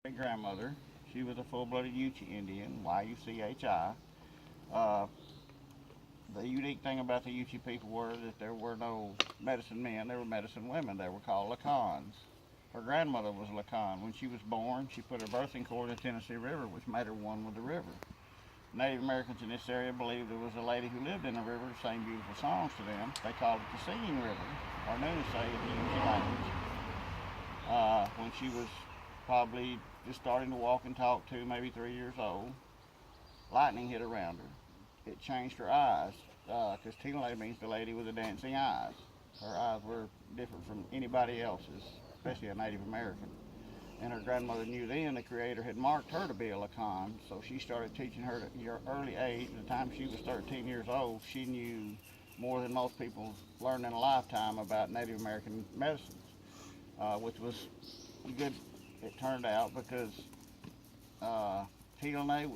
My grandmother, she was a full-blooded Yuchi Indian, Y-U-C-H-I. Uh, the unique thing about the Yuchi people were that there were no medicine men, there were medicine women. They were called Lacans. Her grandmother was a Lacan. When she was born, she put her birthing cord in the Tennessee River, which made her one with the river. Native Americans in this area believed there was a lady who lived in the river who sang beautiful songs to them. They called it the Singing River, or Nunasay in the Yuchi language. When she was probably just starting to walk and talk to, maybe 3 years old, lightning hit around her. It changed her eyes, because Tinalay means the lady with the dancing eyes. Her eyes were different from anybody else's, especially a Native American. And her grandmother knew then the Creator had marked her to be a Lacan, so she started teaching her at an early age. By the time she was 13 years old, she knew more than most people learned in a lifetime about Native American medicines, which was good, it turned out, because Tinalay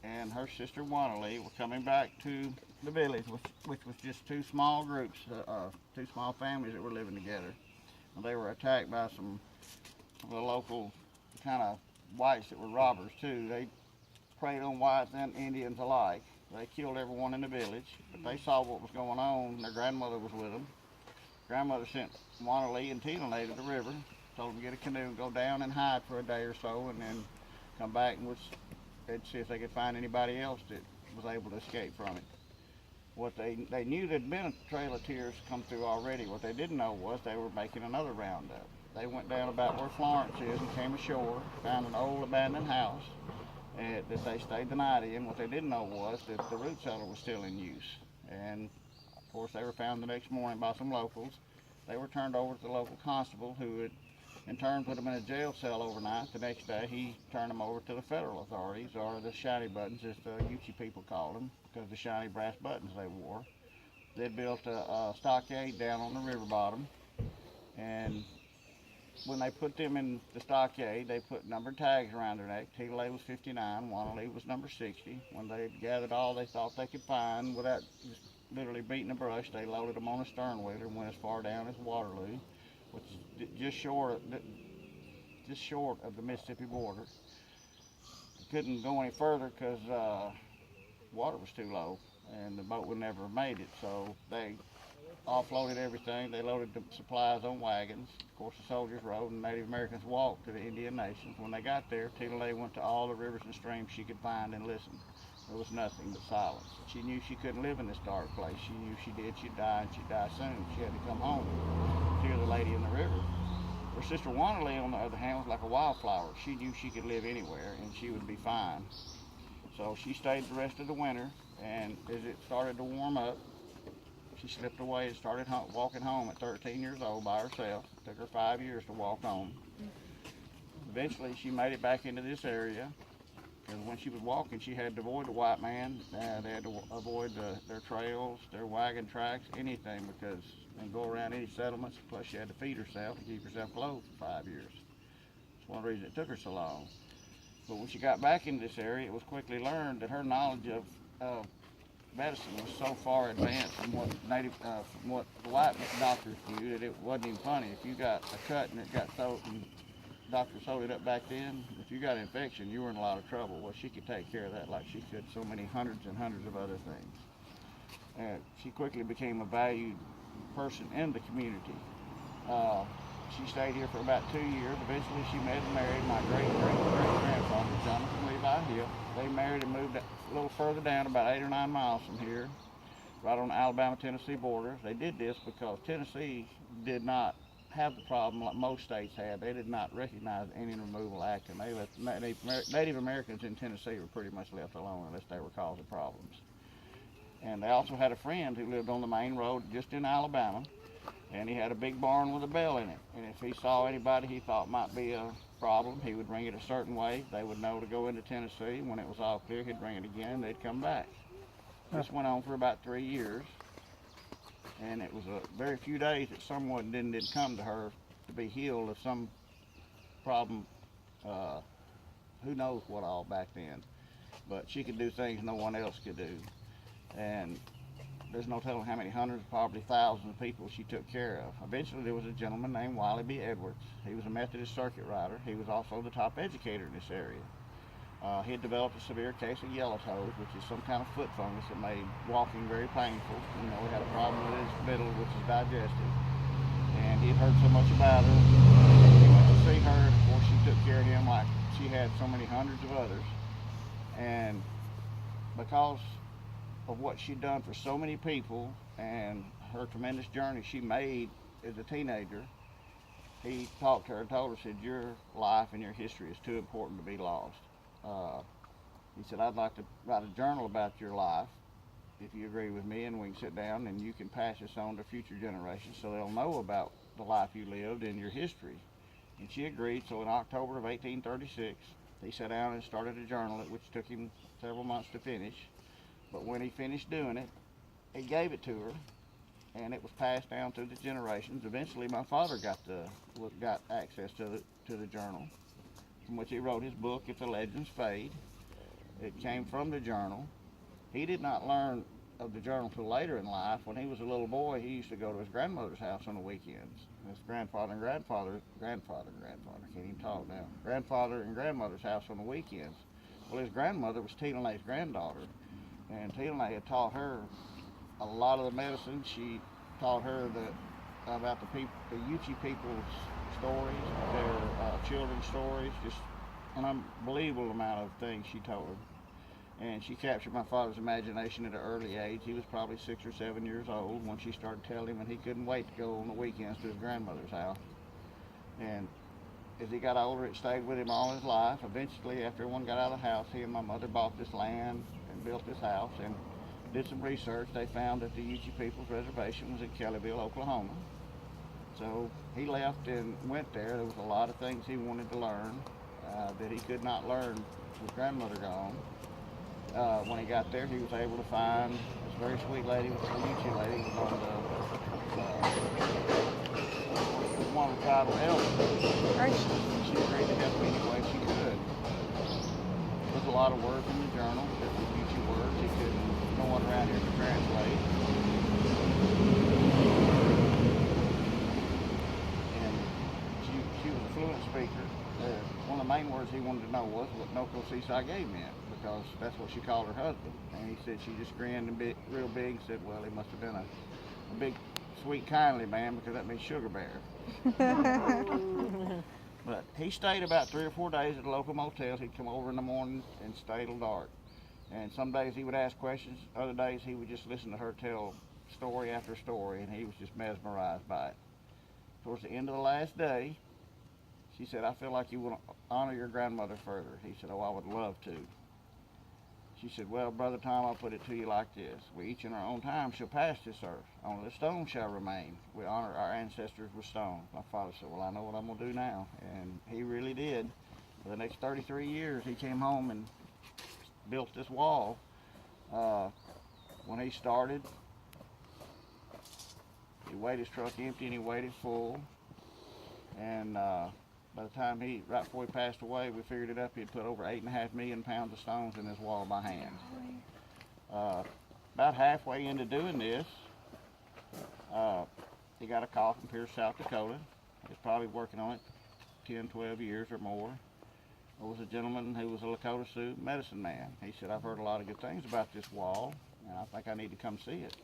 and her sister Wannalee were coming back to the village, which was just two small groups, two small families that were living together. And they were attacked by some of the local kind of whites that were robbers too. They preyed on whites and Indians alike. They killed everyone in the village, but they saw what was going on. Their grandmother was with them. Grandmother sent Wannalee and Tinalay to the river, told them to get a canoe and go down and hide for a day or so, and then come back and they'd see if they could find anybody else that was able to escape from it. What they knew there'd been a trail of tears come through already. What they didn't know was they were making another roundup. They went down about where Florence is and came ashore, found an old abandoned house that they stayed the night in. What they didn't know was that the root cellar was still in use. And of course they were found the next morning by some locals. They were turned over to the local constable, who had in turn put them in a jail cell overnight. The next day he turned them over to the federal authorities, or the shiny buttons as the Yuchi people called them, because of the shiny brass buttons they wore. They'd built a stockade down on the river bottom, and when they put them in the stockade, they put numbered tags around their neck. Tinalay was 59, Wannalee was number 60. When they had gathered all they thought they could find, without just literally beating a brush, they loaded them on a stern wheeler and went as far down as Waterloo, which is just short of the Mississippi border. Couldn't go any further because water was too low, and the boat would never have made it. So they offloaded everything. They loaded the supplies on wagons. Of course, the soldiers rode and Native Americans walked to the Indian nations. When they got there, Tinalay went to all the rivers and streams she could find and listened. There was nothing but silence. She knew she couldn't live in this dark place. She knew she did, she'd die, and she'd die soon. She had to come home to hear the lady in the river. Her sister Wannalee, on the other hand, was like a wildflower. She knew she could live anywhere and she would be fine. So she stayed the rest of the winter, and as it started to warm up, she slipped away and started walking home at 13 years old by herself. It took her 5 years to walk home. Eventually, she made it back into this area, because when she was walking, she had to avoid the white man. They had to avoid their trails, their wagon tracks, anything, and go around any settlements. Plus, she had to feed herself and keep herself clothed for 5 years. That's one reason it took her so long. But when she got back into this area, it was quickly learned that her knowledge of medicine was so far advanced from what the white doctors knew, that it wasn't even funny. If you got a cut and it got sewed, and doctors sewed it up back then, if you got an infection, you were in a lot of trouble. Well, she could take care of that like she could so many hundreds and hundreds of other things. And she quickly became a valued person in the community. She stayed here for about 2 years. Eventually, she met and married my great-great-great-grandfather, Jonathan Levi Hill. They married and moved a little further down, about 8 or 9 miles from here, right on the Alabama-Tennessee border. They did this because Tennessee did not have the problem like most states had. They did not recognize the Indian Removal Act, and they left Native Americans in Tennessee were pretty much left alone unless they were causing problems. And they also had a friend who lived on the main road just in Alabama, and he had a big barn with a bell in it. And if he saw anybody he thought might be a problem, he would ring it a certain way. They would know to go into Tennessee. When it was all clear, he'd ring it again, and they'd come back. This went on for about 3 years, and it was a very few days that someone didn't come to her to be healed of some problem. Who knows what all back then, but she could do things no one else could do. And there's no telling how many hundreds, probably thousands of people she took care of. Eventually, there was a gentleman named Wiley B. Edwards. He was a Methodist circuit rider. He was also the top educator in this area. He had developed a severe case of yellow toes, which is some kind of foot fungus that made walking very painful. You know, he had a problem with his middle, which is digestive. And he had heard so much about her. He went to see her, and of course she took care of him like she had so many hundreds of others. And because of what she'd done for so many people and her tremendous journey she made as a teenager, he talked to her and told her, said, your life and your history is too important to be lost. He said, I'd like to write a journal about your life, if you agree with me, and we can sit down and you can pass this on to future generations so they'll know about the life you lived and your history. And she agreed, so in October of 1836, he sat down and started a journal, which took him several months to finish. But when he finished doing it, he gave it to her, and it was passed down through the generations. Eventually, my father got access to the journal, from which he wrote his book, If the Legends Fade. It came from the journal. He did not learn of the journal till later in life. When he was a little boy, he used to go to his grandmother's house on the weekends. His grandfather and grandmother's house on the weekends. Well, his grandmother was Teelanay's granddaughter, and Teelanay had taught her a lot of the medicine. She taught her about the Yuchi people's stories, their children's stories, just an unbelievable amount of things she told her. And she captured my father's imagination at an early age. He was probably 6 or 7 years old when she started telling him, and he couldn't wait to go on the weekends to his grandmother's house. And as he got older, it stayed with him all his life. Eventually, after everyone got out of the house, he and my mother bought this land and built this house and did some research. They found that the Yuchi People's Reservation was in Kellyville, Oklahoma. So he left and went there. There was a lot of things he wanted to learn that he could not learn with his grandmother gone. When he got there, he was able to find this very sweet lady, a Yuchi lady, who was one of the tribal elders. Right. She agreed to help him any way she could. There's a lot of words in the journal, that were Yuchi words. He couldn't, no one around here could translate. And she was a fluent speaker. One of the main words he wanted to know was what Noko Sisage meant, because that's what she called her husband. And he said she just grinned and real big and said, well, he must have been a big, sweet, kindly man, because that means sugar bear. But he stayed about 3 or 4 days at a local motel. He'd come over in the morning and stay till dark. And some days he would ask questions. Other days he would just listen to her tell story after story, and he was just mesmerized by it. Towards the end of the last day, she said, I feel like you want to honor your grandmother further. He said, oh, I would love to. She said, well, Brother Tom, I'll put it to you like this. We each in our own time shall pass this earth. Only the stone shall remain. We honor our ancestors with stones. My father said, well, I know what I'm going to do now. And he really did. For the next 33 years, he came home and built this wall. When he started, he weighed his truck empty and he weighed it full. And by the time right before he passed away, we figured it up, he'd put over 8.5 million pounds of stones in this wall by hand. About halfway into doing this, he got a call from Pierce, South Dakota. He was probably working on it 10, 12 years or more. There was a gentleman who was a Lakota Sioux medicine man. He said, I've heard a lot of good things about this wall, and I think I need to come see it.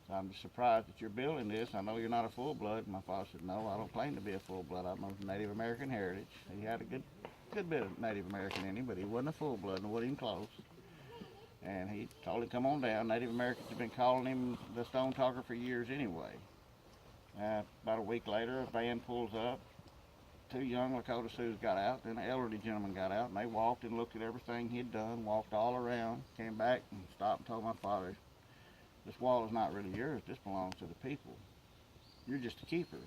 So I'm just surprised that you're building this. I know you're not a full-blood. My father said, no, I don't claim to be a full-blood. I'm of Native American heritage. He had a good bit of Native American in him, but he wasn't a full-blood and wasn't even close. And he told him, come on down. Native Americans have been calling him the Stone Talker for years anyway. About a week later, a van pulls up. 2 young Lakota Sioux got out, then an elderly gentleman got out, and they walked and looked at everything he'd done, walked all around, came back and stopped and told my father, this wall is not really yours, this belongs to the people. You're just a keeper.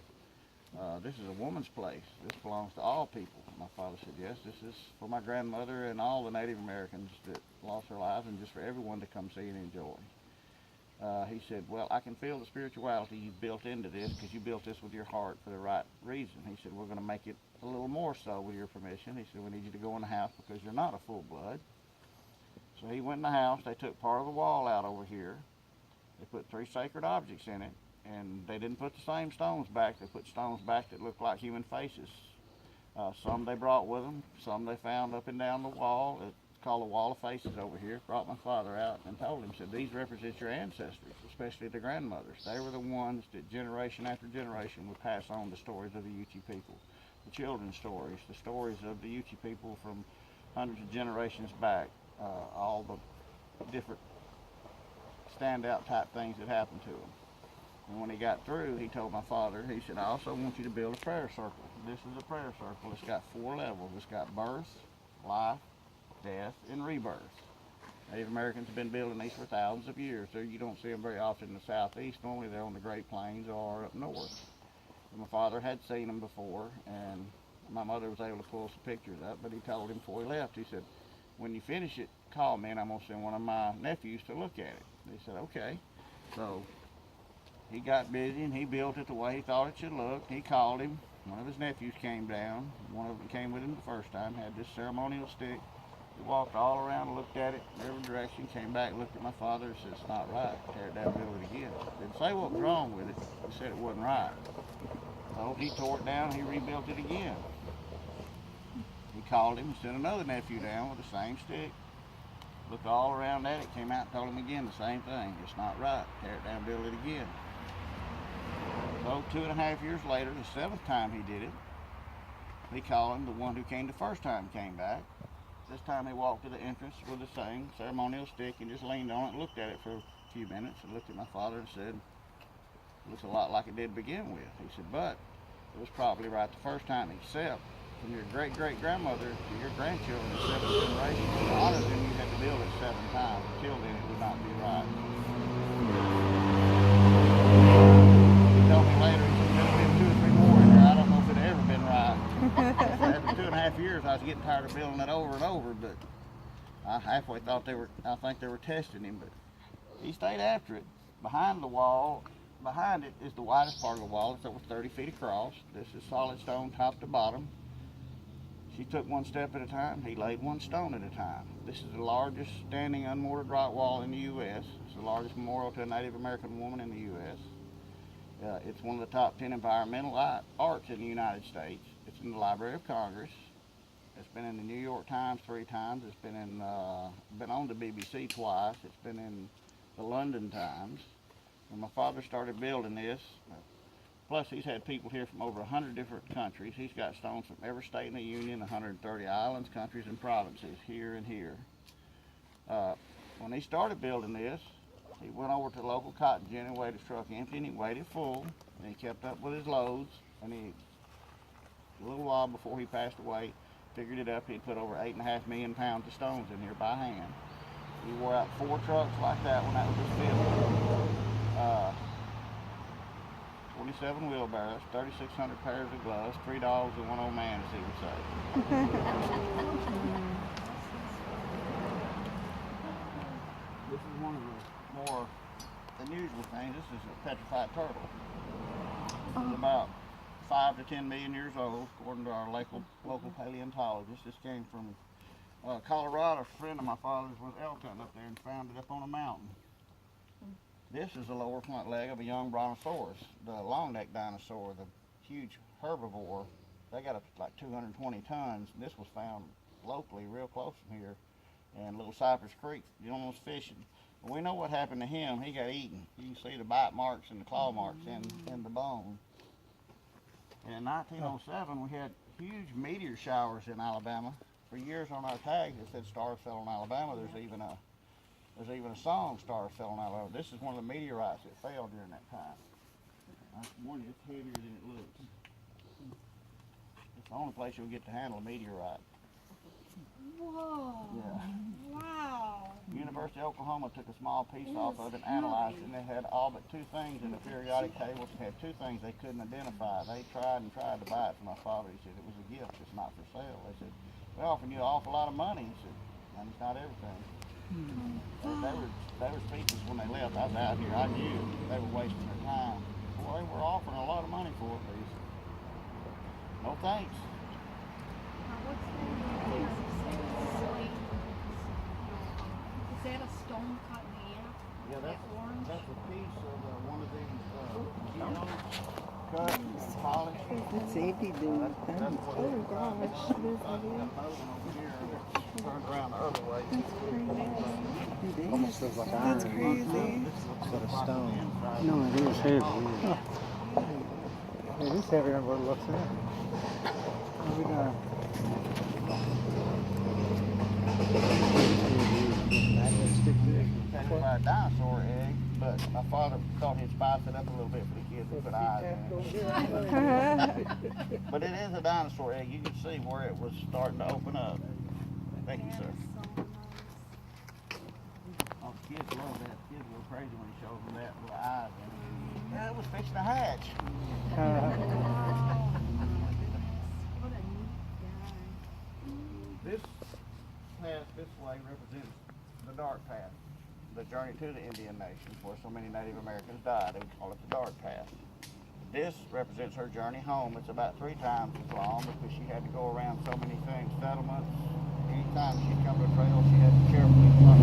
This is a woman's place. This belongs to all people. My father said, yes, this is for my grandmother and all the Native Americans that lost their lives, and just for everyone to come see and enjoy. He said, well, I can feel the spirituality you built into this, because you built this with your heart for the right reason. He said, we're going to make it a little more so with your permission. He said, we need you to go in the house because you're not a full blood. So he went in the house. They took part of the wall out over here. They put 3 sacred objects in it, and they didn't put the same stones back. They put stones back that looked like human faces. Some they brought with them, some they found up and down the wall. It's called the Wall of Faces over here. Brought my father out and told him, said, these represent your ancestors, especially the grandmothers. They were the ones that generation after generation would pass on the stories of the Ute people, the children's stories, the stories of the Ute people from hundreds of generations back, all the different standout type things that happened to them. And when he got through, he told my father, he said, I also want you to build a prayer circle. This is a prayer circle. It's got 4 levels. It's got birth, life, death, and rebirth. Native Americans have been building these for thousands of years. So you don't see them very often in the southeast. Normally they're on the Great Plains or up north. And my father had seen them before, and my mother was able to pull some pictures up, but he told him before he left, he said, when you finish it, call me and I'm going to send one of my nephews to look at it. He said, okay. So he got busy and he built it the way he thought it should look. He called him. One of his nephews came down. One of them came with him the first time, had this ceremonial stick. He walked all around, looked at it in every direction, came back, looked at my father and said, it's not right. Tear it down, build it again. Didn't say what was wrong with it. He said it wasn't right. So he tore it down, he rebuilt it again. He called him and sent another nephew down with the same stick. Looked all around at it, came out and told him again the same thing. It's not right. Tear it down, build it again. So 2.5 years later, the 7th time he did it, he called him. The one who came the first time came back. This time he walked to the entrance with the same ceremonial stick and just leaned on it, looked at it for a few minutes, and looked at my father and said, it looks a lot like it did to begin with. He said, but it was probably right the first time, except from your great-great-grandmother to your grandchildren, the 7th generation. To honor them, you had to build it 7 times. Until then, it would not be right. He told me later, he said, there's been 2 or 3 more in there. I don't know if it had ever been right. After 2.5 years, I was getting tired of building it over and over, but I halfway thought I think they were testing him, but he stayed after it. Behind the wall, behind it is the widest part of the wall. It's over 30 feet across. This is solid stone top to bottom. She took 1 step at a time. He laid 1 stone at a time. This is the largest standing unmortared rock wall in the U.S. It's the largest memorial to a Native American woman in the U.S. It's one of the top 10 environmental arts in the United States. It's in the Library of Congress. It's been in the New York Times 3 times. It's been on the BBC twice. It's been in the London Times. When my father started building this, plus he's had people here from over 100 different countries. He's got stones from every state in the Union, 130 islands, countries, and provinces here and here. When he started building this, he went over to the local cotton gin and weighed his truck empty, and he weighed it full, and he kept up with his loads, and a little while before he passed away, figured it up, he'd put over 8.5 million pounds of stones in here by hand. He wore out 4 trucks like that when that was his fifth. 27 wheelbarrows, 3,600 pairs of gloves, 3 dogs, and 1 old man, as he would say. This is one of the more unusual things. This is a petrified turtle. It's about 5 to 10 million years old, according to our local paleontologist. This came from Colorado. A friend of my father's was elk hunting up there and found it up on a mountain. This is the lower front leg of a young brontosaurus, the long-necked dinosaur, the huge herbivore. They got up to like 220 tons. This was found locally, real close from here, in Little Cypress Creek, almost fishing. But we know what happened to him. He got eaten. You can see the bite marks and the claw marks in the bone. And in 1907, we had huge meteor showers in Alabama. For years on our tags, it said stars fell on Alabama. There's even a song, Stars Fell on Alabama. This is one of the meteorites that fell during that time. I warn you, it's heavier than it looks. It's the only place you'll get to handle a meteorite. Whoa. Yeah. Wow. University of Oklahoma took a small piece off of it and analyzed it, and they had all but 2 things in the periodic tables. They had 2 things they couldn't identify. They tried and tried to buy it from my father. He said it was a gift, it's not for sale. They said, we're offering you an awful lot of money. He said, and it's not everything. They were speechless when they left. I was out here. I knew they were wasting their time. Well, they were offering a lot of money for it, but he said, no thanks. Is that a stone cut in half? Yeah, at Florence. that's a piece of one of these geodes cut and polished. Let's see if he doing That's things. what Oh it's gosh, inside. there's We've got video. another one over here that's turned around the other way. That's crazy. It Almost is. looks like That's iron. crazy. Instead of stone. No, it is heavy. Huh. It is heavier than what it looks like. What we got? That's by a dinosaur egg, but my father thought he'd spice it up a little bit for the kids and put eyes in it. But it is a dinosaur egg. You can see where it was starting to open up. Thank you, sir. Oh, the kids love that. The kids go crazy when he shows them that with the eyes in it. Yeah, it was fixing to hatch. What a neat guy. This path this way represents the dark path, the journey to the Indian Nations, where so many Native Americans died. They would call it the dark path. This represents her journey home. It's about 3 times as long because she had to go around so many things, settlements. Anytime she'd come to a trail, she had to carefully cross.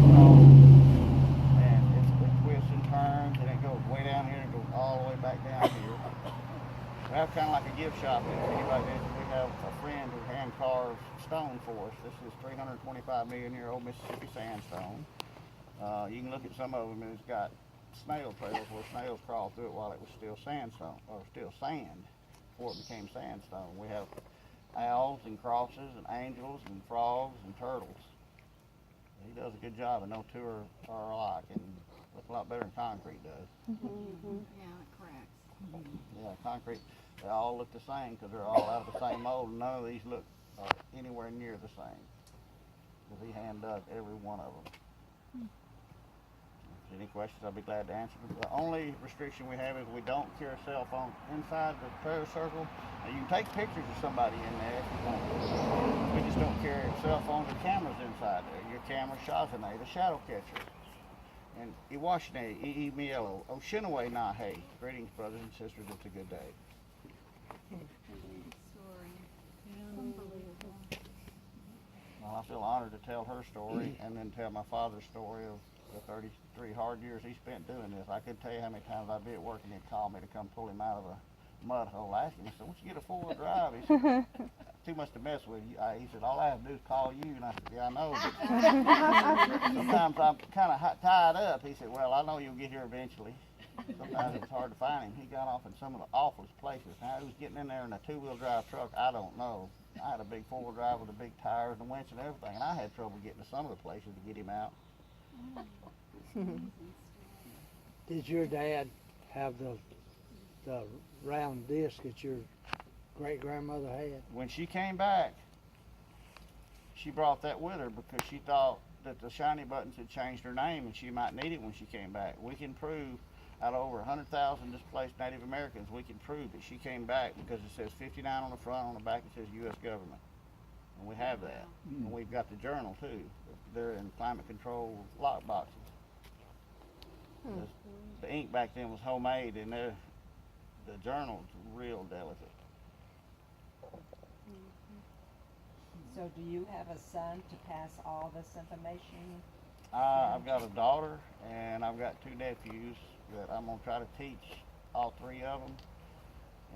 And it twists and turns, and it goes way down here and goes all the way back down here. We have kind of like a gift shop. If anybody knows, we have a friend who hand carves stone for us. This is 325 million year old Mississippi sandstone. You can look at some of them, and it's got snail trails where snails crawled through it while it was still sandstone, or still sand, before it became sandstone. We have owls and crosses and angels and frogs and turtles. He does a good job, and no two are alike, and look a lot better than concrete does. Yeah, it cracks. Yeah, concrete, they all look the same because they're all out of the same mold, and none of these look anywhere near the same. Because he hand does every one of them. If there's any questions, I'll be glad to answer them. The only restriction we have is we don't carry a cell phone inside the prayer circle. Now, you can take pictures of somebody in there if you want. We just don't carry cell phones or cameras inside there. Your camera, Shazane, the shadow catcher. And Iwashne, Mielo, Oshinawe Nahe. Greetings, brothers and sisters. It's a good day. Story. Unbelievable. Well, I feel honored to tell her story and then tell my father's story of the 33 hard years he spent doing this. I couldn't tell you how many times I'd be at work and he'd call me to come pull him out of a mud hole. I asked him, I said, "Once you get a 4-wheel drive?" He said, "Too much to mess with." He said, "All I have to do is call you." And I said, "Yeah, I know, but sometimes I'm kind of tied up." He said, "Well, I know you'll get here eventually." Sometimes it's hard to find him. He got off in some of the awfulest places. How he was getting in there in a 2-wheel drive truck, I don't know. I had a big 4-wheel drive with the big tires and winch and everything, and I had trouble getting to some of the places to get him out. Did your dad have the round disc that your great grandmother had? When she came back, she brought that with her because she thought that the shiny buttons had changed her name and she might need it when she came back. We can prove out of over 100,000 displaced Native Americans, we can prove that she came back because it says 59 on the front, on the back it says U.S. government. And we have that. And we've got the journal too. They're in climate control lock boxes. The ink back then was homemade, and the journal's real delicate. So do you have a son to pass all this information? I've got a daughter, and I've got 2 nephews that I'm going to try to teach all 3 of them.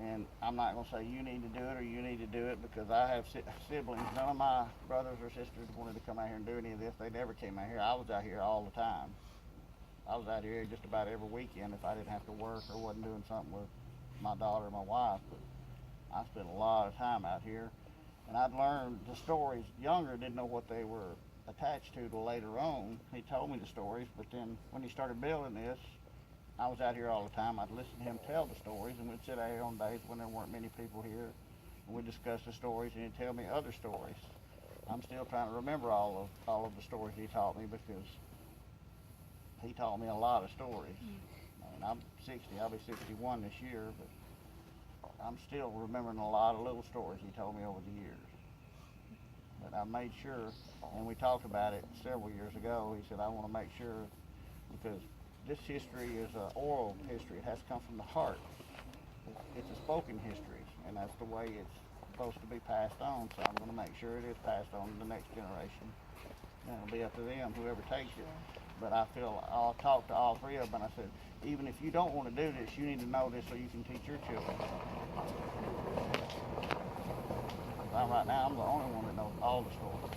And I'm not going to say you need to do it or you need to do it because I have siblings. None of my brothers or sisters wanted to come out here and do any of this. They never came out here. I was out here all the time. I was out here just about every weekend if I didn't have to work or wasn't doing something with my daughter or my wife. But I spent a lot of time out here, and I'd learned the stories. Younger didn't know what they were attached to till later on. He told me the stories, but then when he started building this, I was out here all the time. I'd listen to him tell the stories, and we'd sit out here on days when there weren't many people here, and we'd discuss the stories, and he'd tell me other stories. I'm still trying to remember all of the stories he taught me because he taught me a lot of stories. I mean, I'm 60, I'll be 61 this year, but I'm still remembering a lot of little stories he told me over the years. But I made sure, and we talked about it several years ago, he said, I want to make sure, because this history is an oral history. It has to come from the heart. It's a spoken history, and that's the way it's supposed to be passed on, so I'm gonna make sure it is passed on to the next generation. And it'll be up to them, whoever takes it. But I feel, I'll talk to all three of them, and I said, even if you don't wanna do this, you need to know this so you can teach your children. Right now, I'm the only one that knows all the stories. Is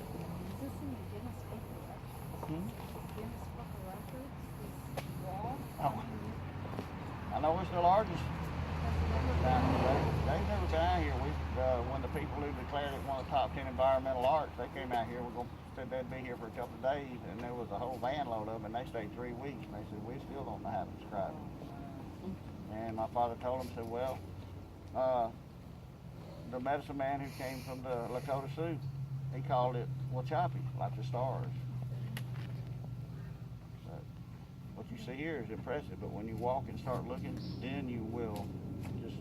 this in the Guinness Book of Records? Guinness Book of Records, this wall? Oh. I know it's the largest. They've never been out here. When the people who declared it one of the top 10 environmental arts, they came out here. Said they'd be here for a couple of days, and there was a whole van load of them, and they stayed 3 weeks. And they said, we still don't know how to describe it. And my father told them, said, well, the medicine man who came from the Lakota Sioux, he called it Wachapi, like the stars. So, what you see here is impressive, but when you walk and start looking, then you will just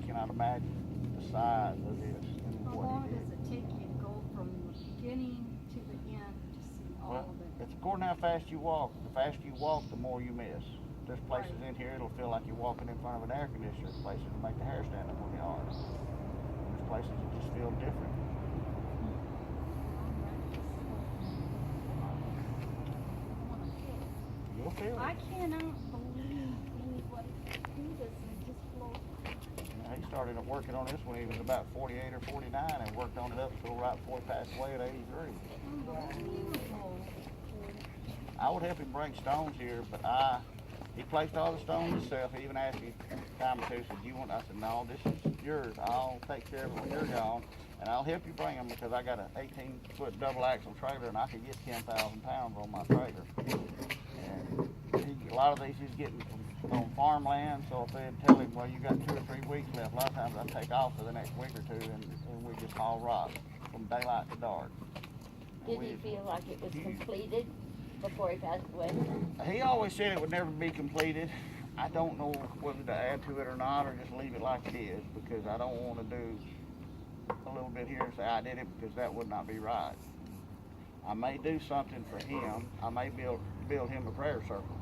cannot imagine the size of this and How what long he did. does it take you to go from the beginning to the end to see all Well, of it? it's according to how fast you walk. The faster you walk, the more you miss. There's places in here it'll feel like you're walking in front of an air conditioner. There's places that make the hair stand up on your arms. There's places that just feel different. You'll feel I it. cannot believe anybody could do this and it just blows. He started working on this when he was about 48 or 49 and worked on it up until right before he passed away at 83. Unbelievable. I would help him bring stones here, but he placed all the stones himself. He even asked me a time or two, said, do you want, I said, no, this is yours. I'll take care of it when you're gone, and I'll help you bring them because I got an 18-foot double axle trailer and I could get 10,000 pounds on my trailer. And a lot of these he's getting on farmland, so if they'd tell him, well, you got 2 or 3 weeks left, a lot of times I'd take off for the next week or two and we just haul rock from daylight to dark. Did he feel like it was completed before he passed away? He always said it would never be completed. I don't know whether to add to it or not or just leave it like it is because I don't want to do a little bit here and say I did it because that would not be right. I may do something for him. I may build him a prayer circle.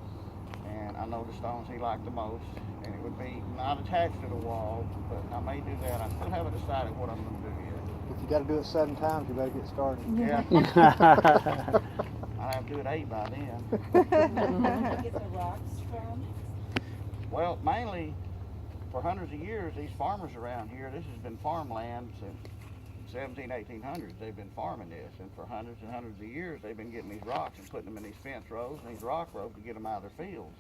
And I know the stones he liked the most. And it would be not attached to the wall, but I may do that. I still haven't decided what I'm going to do yet. If you got to do it 7 times, you better get started. Yeah. I'll have to do it 8 by then. Where do you get the rocks from? Well, mainly for hundreds of years, these farmers around here, this has been farmland since 1800s. They've been farming this, and for hundreds and hundreds of years, they've been getting these rocks and putting them in these fence rows and these rock rows to get them out of their fields.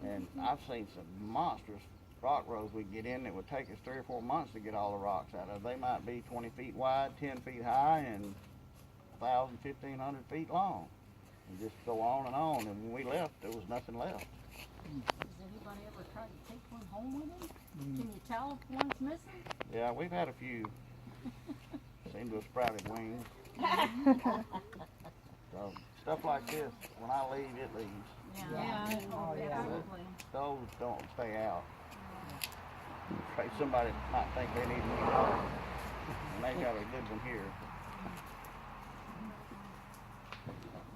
And I've seen some monstrous rock rows we get in that would take us 3 or 4 months to get all the rocks out of. They might be 20 feet wide, 10 feet high, and 1,000, 1,500 feet long. And just go on. And when we left, there was nothing left. Has anybody ever tried to take one home with them? Can you tell if one's missing? Yeah, we've had a few. Seem to have sprouted wings. So stuff like this, when I leave, it leaves. Yeah. Oh, yeah. Probably. Those don't stay out. Afraid somebody might think they need me home. And they got a good one here.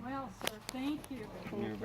Well, sir, thank you. You're very